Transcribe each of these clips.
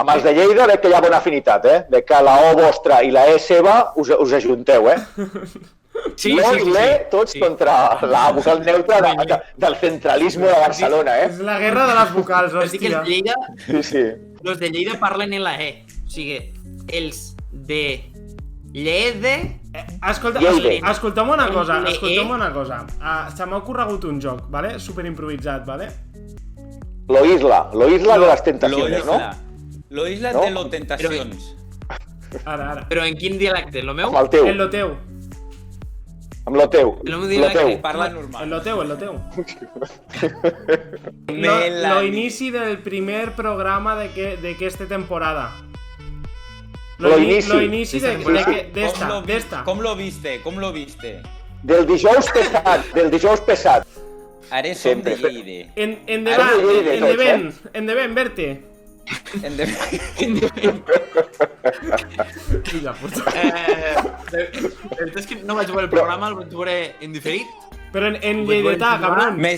Amb els de Lleida veig que hi ha bona afinitat, Veig que la O vostra i la E seva us ajunteu, Sí, l'O sí, i l'E, tots contra la vocal neutra del centralisme de Barcelona, És la guerra de les vocals, Però sí que hòstia. els de Lleida, Sí. els de Lleida parlen en la E. O sigui, els de Lleida... Escolteu-me una cosa. Se m'ha ocorregut un joc, vale? Superimprovisat, vale? L'Oisla de les tentacions, no? L'Oisla No? de les tentacions. Ara. Però en quin dialecte? El meu? Amb el teu. En lo teu. Amb lo teu. El meu dialecte. Parla En normal. lo teu. Lo inici del primer programa d'aquesta temporada. Lo inici d'esta. Com lo viste? Del dijous passat. Ara som de Sempre. Lleida. Endavant, Berti. Filla puta. La veritat és que no vaig veure el programa, el vaig veure en diferit. Però en lleidatà, cabron. Me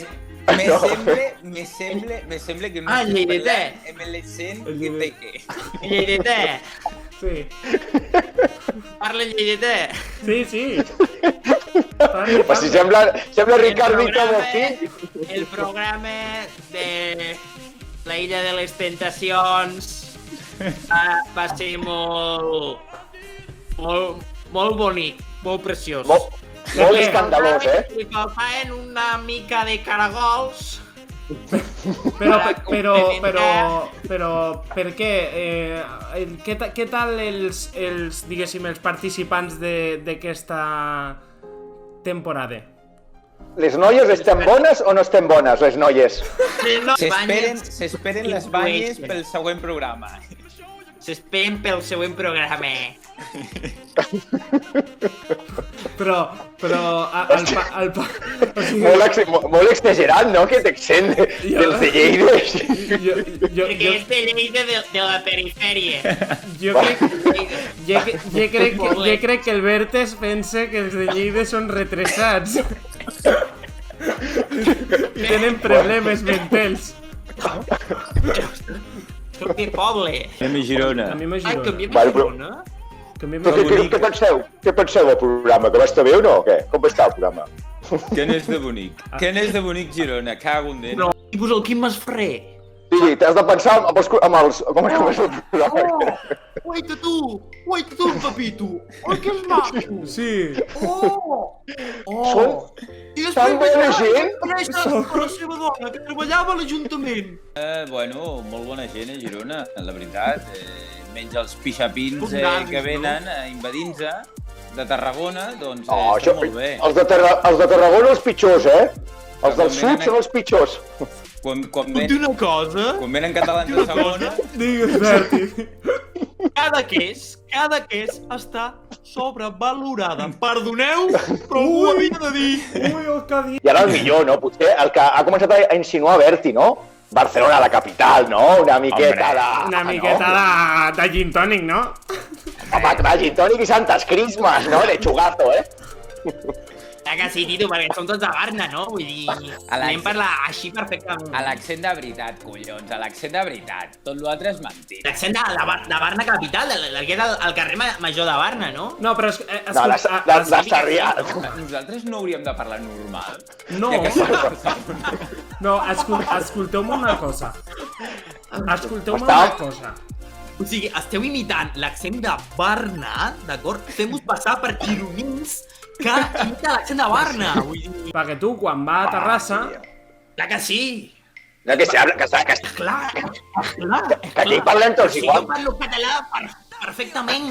sembla que no Ah, estic Lleidetà. parlant amb l'accent que té que. Lleidatà. Sí. Parla en lleidatà. Sí. Pues si sembla Ricard Vita Bocí. El programa de la Illa de les Tentacions va ser molt bonic, molt preciós. Molt escandalós, Li faltaven una mica de caragols. Però per què? Què tal els diguéssim, els participants d'aquesta temporada? Les noies estan bones o no estan bones, les noies? S'esperen les banyes pel següent programa. S'esperen pel següent programa. Però o sigui, Molt exagerat, no? Aquest accent dels de Lleida. Que és de Lleida de la perifèria. jo crec que el Bertes pensa que els de Lleida són retrasats i tenen problemes mentals. Soc de poble. Anem a Girona. Canviem a Ai, Girona. canviem de Girona? Canviem Però a Girona. què penseu? Què penseu del programa? Que va estar bé o no? Què? Com va estar el programa? Què n'és de bonic? Què n'és de bonic, Girona? Cago en dent. No, tipus el Quim Masferrer. Sí, t'has de pensar amb els... Com és el programa? Guaita tu, papito. Oh, que és maco. Sí. I Tan bona gent. conèixer la seva dona, que treballava a l'Ajuntament. Bueno, molt bona gent a Girona, la veritat. Menys els pixapins Pundans, que venen invadint-se de Tarragona, doncs està molt bé. Els de Tarragona els pitjors, Els del sud són els pitjors. Quan Dir una cosa, venen catalans de segona, Digues, Berti. cada que és està sobrevalorada. Perdoneu, però ho havia de dir. Ui, el que ha dit. I ara el millor, no? Potser el que ha començat a insinuar Berti, no? Barcelona, la capital, no? Una miqueta de... Una miqueta de gin tònic, no? Home, clar, gin tònic i santes crismes, no? De xugazo, Ja que sí, Tito, perquè som tots de Barna, no? Vull dir, podem parlar així perfectament. a l'accent de veritat, collons, a l'accent de veritat. Tot l'altre és mentida. L'accent de Barna capital, que és el carrer major de Barna, no? No, però... No, la Sarrià. Nosaltres no hauríem de parlar normal. No, Ja que som a Barcelona. no, escolteu-me una cosa. Escolteu-me una cosa. O sigui, esteu imitant l'accent de Barna, d'acord? Fem-vos passar per gironins que imita l'accent de Barna, vull dir... Perquè tu, quan va a Terrassa... Clar que sí! No, que Clar, que aquí parlem tots Si igual. jo parlo català perfectament.